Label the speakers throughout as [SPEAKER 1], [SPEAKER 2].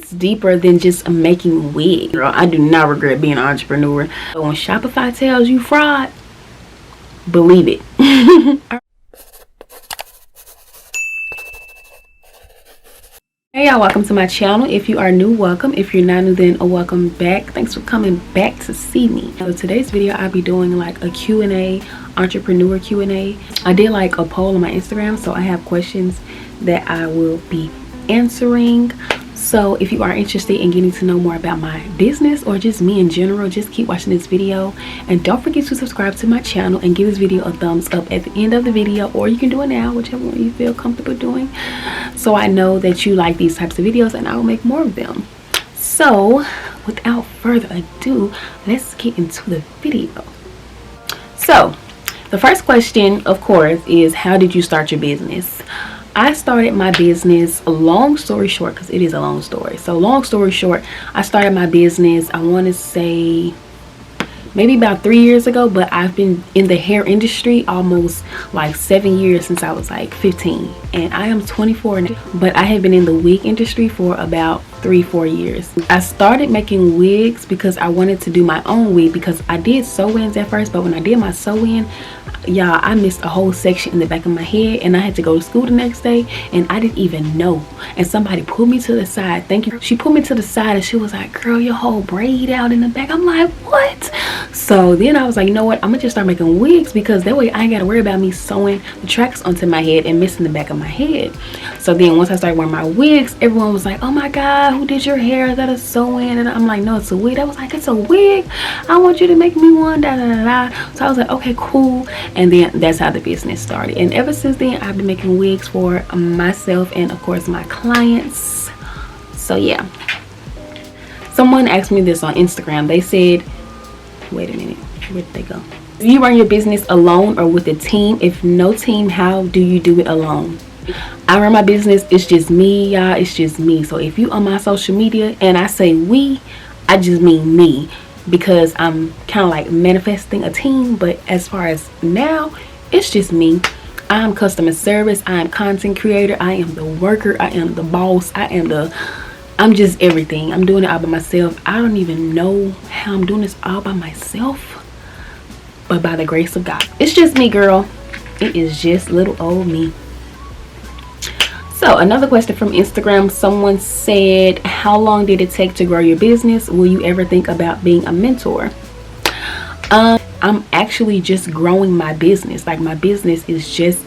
[SPEAKER 1] it's deeper than just making wigs. Girl, I do not regret being an entrepreneur. But when Shopify tells you fraud, believe it. Hey y'all, welcome to my channel. If you are new, welcome. If you're not new, then welcome back. Thanks for coming back to see me. So today's video, I'll be doing like a Q&A, entrepreneur Q&A. I did like a poll on my Instagram, so I have questions that I will be answering. So if you are interested in getting to know more about my business or just me in general, just keep watching this video, and don't forget to subscribe to my channel and give this video a thumbs up at the end of the video, or you can do it now, whichever one you feel comfortable doing, so I know that you like these types of videos and I will make more of them. So without further ado, let's get into the video. So the first question, of course, is how did you start your business? I started my business, long story short, because it is a long story. So long story short, I started my business, I want to say maybe about 3 years ago, but I've been in the hair industry almost like 7 years, since I was like 15, and I am 24 now, but I have been in the wig industry for about 3-4 years. I started making wigs because I wanted to do my own wig, because I did sew-ins at first, but when I did my sew-in, y'all, I missed a whole section in the back of my head, and I had to go to school the next day, and I didn't even know, and somebody pulled me to the side. Thank you. She pulled me to the side and she was like, girl, your whole braid out in the back. I'm like, what? So then I was like, you know what, I'm gonna just start making wigs, because that way I ain't gotta worry about me sewing the tracks onto my head and missing the back of my head. So then once I started wearing my wigs, everyone was like, oh my god, who did your hair? Is that a sew-in? And I'm like, no, it's a wig. I was like, it's a wig, I want you to make me one, da da da da. So I was like, okay, cool. And then that's how the business started, and ever since then I've been making wigs for myself and of course my clients. So yeah, someone asked me this on Instagram. They said, wait a minute, where did they go? Do you run your business alone or with a team? If no team, how do you do it alone? I run my business, it's just me, y'all. It's just me. So if you on my social media and I say we, I just mean me, because I'm kind of like manifesting a team. But as far as now, it's just me. I'm customer service, I am content creator, I am the worker, I am the boss, I'm just everything. I'm doing it all by myself. I don't even know how I'm doing this all by myself, but by the grace of God, it's just me, girl. It is just little old me. So another question from Instagram, someone said, how long did it take to grow your business? Will you ever think about being a mentor? I'm actually just growing my business. Like, my business is just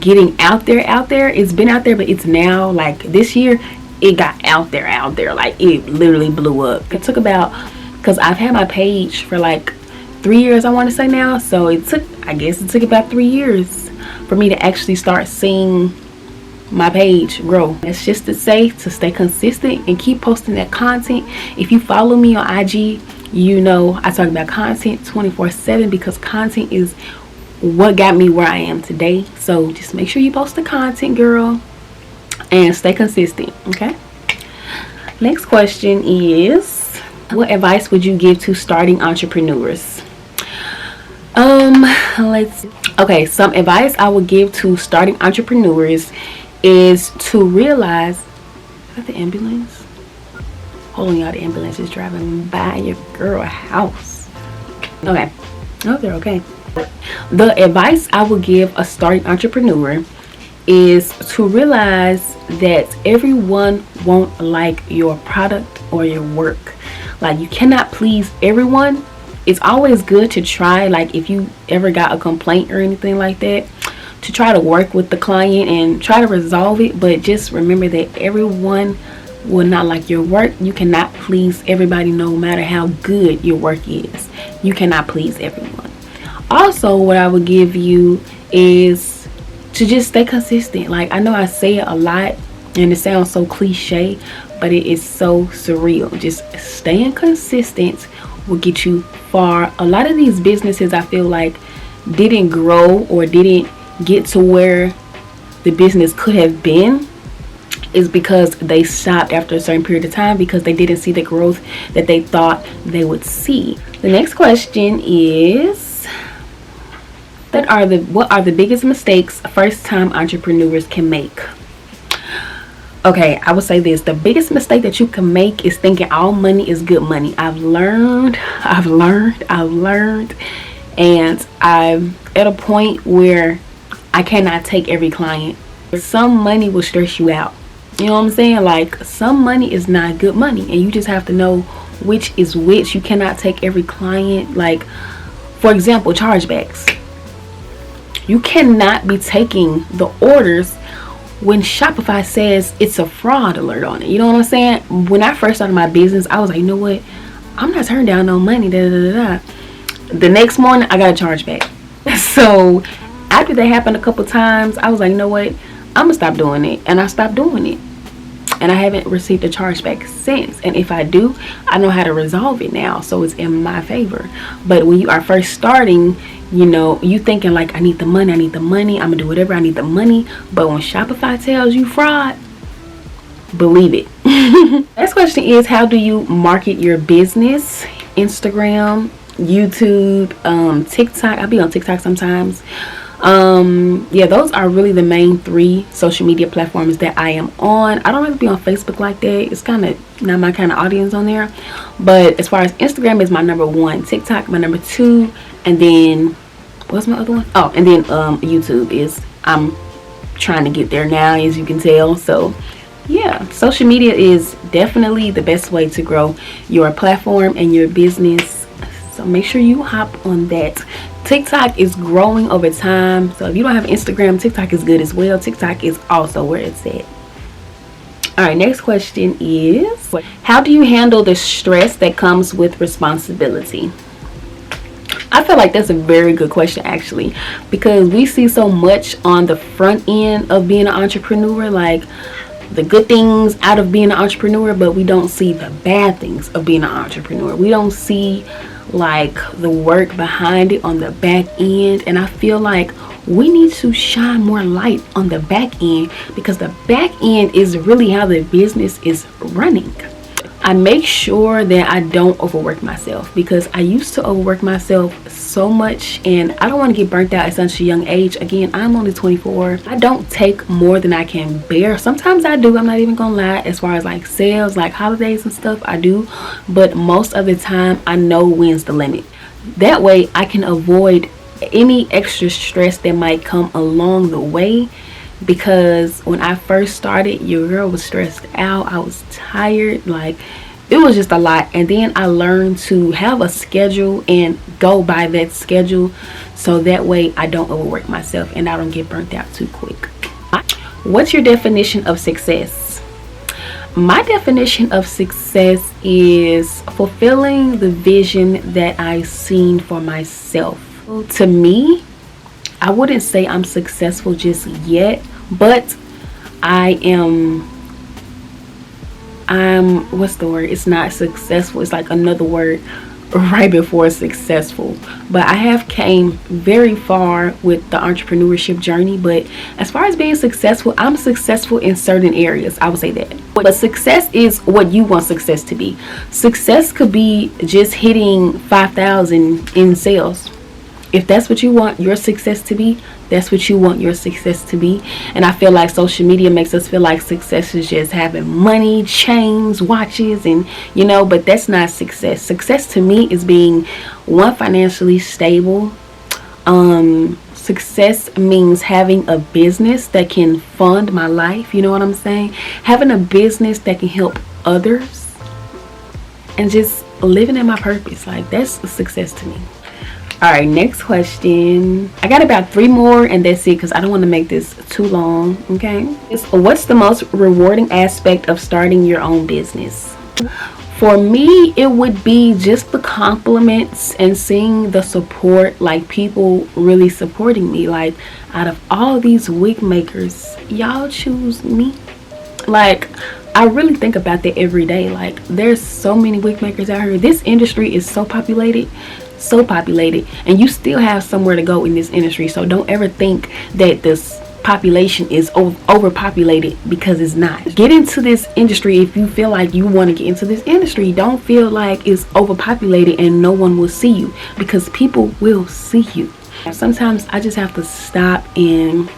[SPEAKER 1] getting out there. It's been out there, but it's now, like, this year it got out there. Like, it literally blew up. It took about, because I've had my page for like 3 years, I want to say now. So I guess it took about 3 years for me to actually start seeing my page grow. That's just to say, to stay consistent and keep posting that content. If you follow me on IG, you know I talk about content 24/7, because content is what got me where I am today. So just make sure you post the content, girl, and stay consistent. Okay, next question is, what advice would you give to starting entrepreneurs? Okay, some advice I would give to starting entrepreneurs is to realize, is that the ambulance? Hold on, y'all, the ambulance is driving by your girl house. Okay, oh, they're okay. The advice I would give a starting entrepreneur is to realize that everyone won't like your product or your work. Like, you cannot please everyone. It's always good to try, like, if you ever got a complaint or anything like that, to try to work with the client and try to resolve it. But just remember that everyone will not like your work. You cannot please everybody, no matter how good your work is. You cannot please everyone. Also, what I would give you is to just stay consistent. Like, I know I say it a lot and it sounds so cliche, but it is so surreal. Just staying consistent will get you far. A lot of these businesses, I feel like, didn't grow or didn't get to where the business could have been, is because they stopped after a certain period of time, because they didn't see the growth that they thought they would see. The next question is, what are the biggest mistakes first-time entrepreneurs can make? Okay, I would say this: the biggest mistake that you can make is thinking all money is good money. I've learned, and I'm at a point where I cannot take every client. Some money will stress you out. You know what I'm saying? Like, some money is not good money, and you just have to know which is which. You cannot take every client. Like, for example, chargebacks. You cannot be taking the orders when Shopify says it's a fraud alert on it. You know what I'm saying? When I first started my business, I was like, you know what? I'm not turning down no money. The next morning, I got a chargeback. So after that happened a couple times, I was like, you know what? I'm gonna stop doing it. And I stopped doing it. And I haven't received a chargeback since. And if I do, I know how to resolve it now, so it's in my favor. But when you are first starting, you know, you thinking like, I need the money, I'm gonna do whatever, I need the money. But when Shopify tells you fraud, believe it. Next question is, how do you market your business? Instagram, YouTube, TikTok. I'll be on TikTok sometimes. Yeah, those are really the main 3 social media platforms that I am on. I don't really be on Facebook like that. It's kind of not my kind of audience on there. But as far as Instagram is my number 1, TikTok my number 2, and then what's my other one? Oh, and then YouTube is, I'm trying to get there now, as you can tell. So yeah, social media is definitely the best way to grow your platform and your business. So make sure you hop on that. TikTok is growing over time. So if you don't have Instagram, TikTok is good as well. TikTok is also where it's at. All right, next question is, how do you handle the stress that comes with responsibility? I feel like that's a very good question, actually, because we see so much on the front end of being an entrepreneur, like the good things out of being an entrepreneur, but we don't see the bad things of being an entrepreneur. We don't see like the work behind it on the back end. And I feel like we need to shine more light on the back end, because the back end is really how the business is running. I make sure that I don't overwork myself, because I used to overwork myself so much, and I don't want to get burnt out at such a young age. Again, I'm only 24. I don't take more than I can bear. Sometimes I do, I'm not even gonna lie. As far as like sales, like holidays and stuff, I do, but most of the time I know when's the limit. That way I can avoid any extra stress that might come along the way. Because when I first started, your girl was stressed out. I was tired. Like, it was just a lot. And then I learned to have a schedule and go by that schedule, so that way I don't overwork myself and I don't get burnt out too quick. What's your definition of success? My definition of success is fulfilling the vision that I've seen for myself. To me, I wouldn't say I'm successful just yet, but I'm what's the word? It's not successful. It's like another word right before successful. But I have came very far with the entrepreneurship journey. But as far as being successful, I'm successful in certain areas. I would say that. But success is what you want success to be. Success could be just hitting 5,000 in sales. If that's what you want your success to be, that's what you want your success to be. And I feel like social media makes us feel like success is just having money, chains, watches, and you know, but that's not success. Success to me is being, one, financially stable. Success means having a business that can fund my life. You know what I'm saying? Having a business that can help others, and just living in my purpose. Like, that's a success to me. All right, next question. I got about 3 more and that's it, because I don't want to make this too long. Okay, what's the most rewarding aspect of starting your own business? For me, it would be just the compliments and seeing the support, like people really supporting me. Like, out of all these wig makers, y'all choose me. Like, I really think about that every day. Like, there's so many wig makers out here. This industry is so populated, and you still have somewhere to go in this industry. So don't ever think that this population is overpopulated, because it's not. Get into this industry if you feel like you want to get into this industry. Don't feel like it's overpopulated and no one will see you, because people will see you. Sometimes I just have to stop and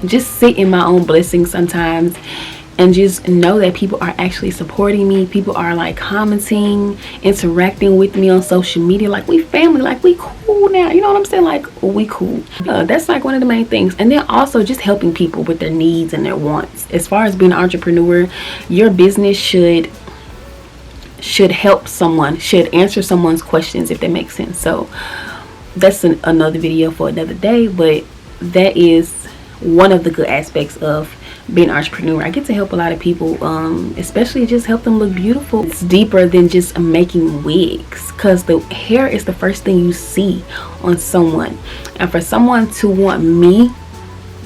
[SPEAKER 1] just sit in my own blessings sometimes, and just know that people are actually supporting me. People are like commenting, interacting with me on social media. Like, we family, like we cool now, you know what I'm saying? Like, we cool. That's like one of the main things. And then also just helping people with their needs and their wants. As far as being an entrepreneur, your business should help someone, should answer someone's questions, if that makes sense. So that's another video for another day, but that is one of the good aspects of being an entrepreneur. I get to help a lot of people, especially just help them look beautiful. It's deeper than just making wigs, because the hair is the first thing you see on someone, and for someone to want me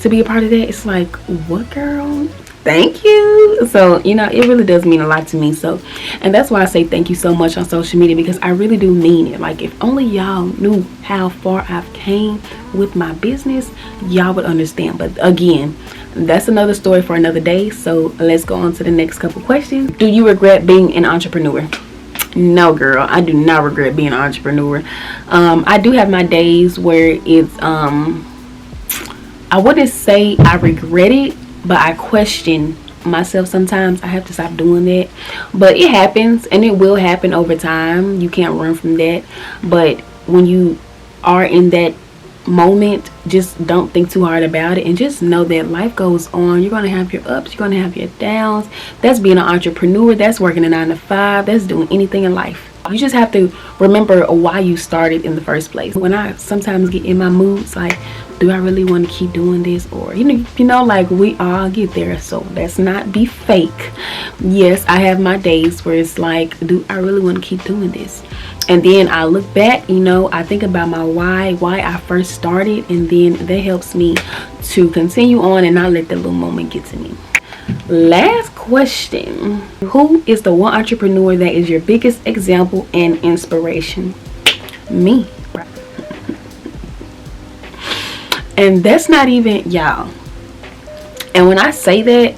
[SPEAKER 1] to be a part of that, it's like, what, girl? Thank you. So, you know, it really does mean a lot to me. So, and that's why I say thank you so much on social media, because I really do mean it. Like, if only y'all knew how far I've came with my business, y'all would understand. But again, that's another story for another day. So let's go on to the next couple questions. Do you regret being an entrepreneur? No, girl, I do not regret being an entrepreneur. I do have my days where it's I wouldn't say I regret it, but I question myself sometimes. I have to stop doing that, but it happens, and it will happen over time. You can't run from that. But when you are in that moment, just don't think too hard about it, and just know that life goes on. You're going to have your ups, you're going to have your downs. That's being an entrepreneur. That's working a 9 to 5. That's doing anything in life. You just have to remember why you started in the first place. When I sometimes get in my moods, like, do I really want to keep doing this? Or you know, like, we all get there. So let's not be fake. Yes, I have my days where it's like, do I really want to keep doing this? And then I look back, you know, I think about my why I first started, and then that helps me to continue on and not let that little moment get to me. Last question. Who is the one entrepreneur that is your biggest example and inspiration? Me. And that's not even y'all. And when I say that,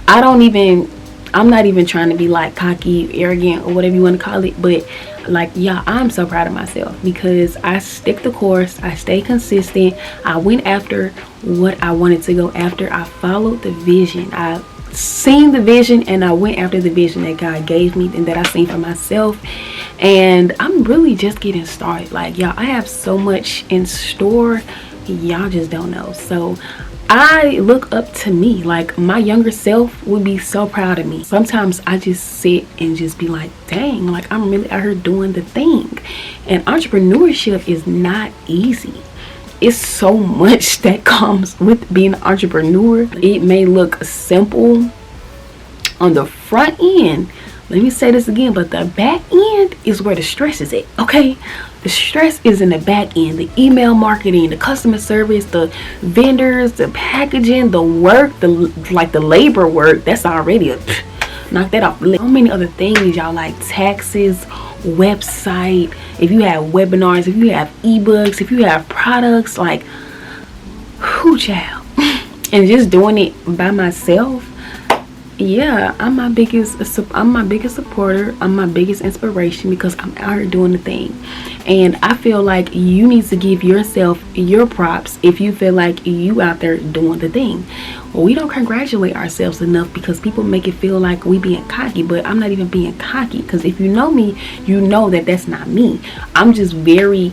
[SPEAKER 1] I'm not even trying to be like cocky, arrogant, or whatever you want to call it, but like, y'all, I'm so proud of myself, because I stick the course, I stay consistent, I went after what I wanted to go after, I followed the vision, I seen the vision, and I went after the vision that God gave me and that I seen for myself. And I'm really just getting started. Like, y'all, I have so much in store, y'all just don't know. So I look up to me. Like, my younger self would be so proud of me. Sometimes I just sit and just be like, dang, like, I'm really out here doing the thing. And entrepreneurship is not easy. It's so much that comes with being an entrepreneur. It may look simple on the front end. Let me say this again, but the back end is where the stress is at, okay? The stress is in the back end. The email marketing, the customer service, the vendors, the packaging, the work, the labor work. That's already knock that off. So many other things, y'all, like taxes, website, if you have webinars, if you have ebooks, if you have products, like, whoo, child. And just doing it by myself, yeah, I'm my biggest supporter. I'm my biggest inspiration, because I'm out here doing the thing. And I feel like you need to give yourself your props if you feel like you out there doing the thing. We don't congratulate ourselves enough, because people make it feel like we being cocky, but I'm not even being cocky, because if you know me, you know that that's not me. I'm just very,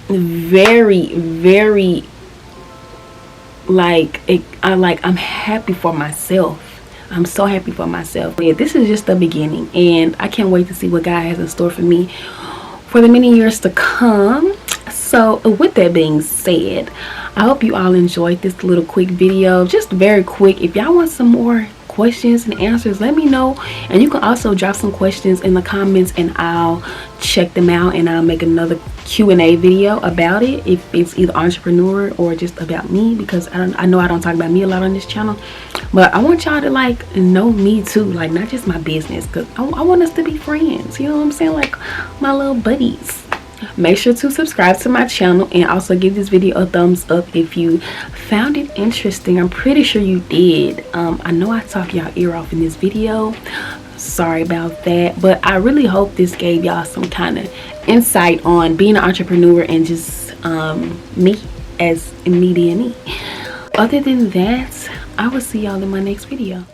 [SPEAKER 1] very, very, I'm happy for myself. I'm so happy for myself. Yeah, this is just the beginning, and I can't wait to see what God has in store for me for the many years to come. So with that being said, I hope you all enjoyed this little quick video. Just very quick. If y'all want some more questions and answers, let me know. And you can also drop some questions in the comments, and I'll check them out, and I'll make another Q&A video about it, if it's either entrepreneur or just about me, because I know I don't talk about me a lot on this channel, but I want y'all to like know me too, like not just my business, because I want us to be friends, you know what I'm saying, like my little buddies. Make sure to subscribe to my channel, and also give this video a thumbs up if you found it interesting. I'm pretty sure you did. I know I talked y'all ear off in this video, sorry about that, but I really hope this gave y'all some kind of insight on being an entrepreneur, and just me as me being me. Other than that, I will see y'all in my next video.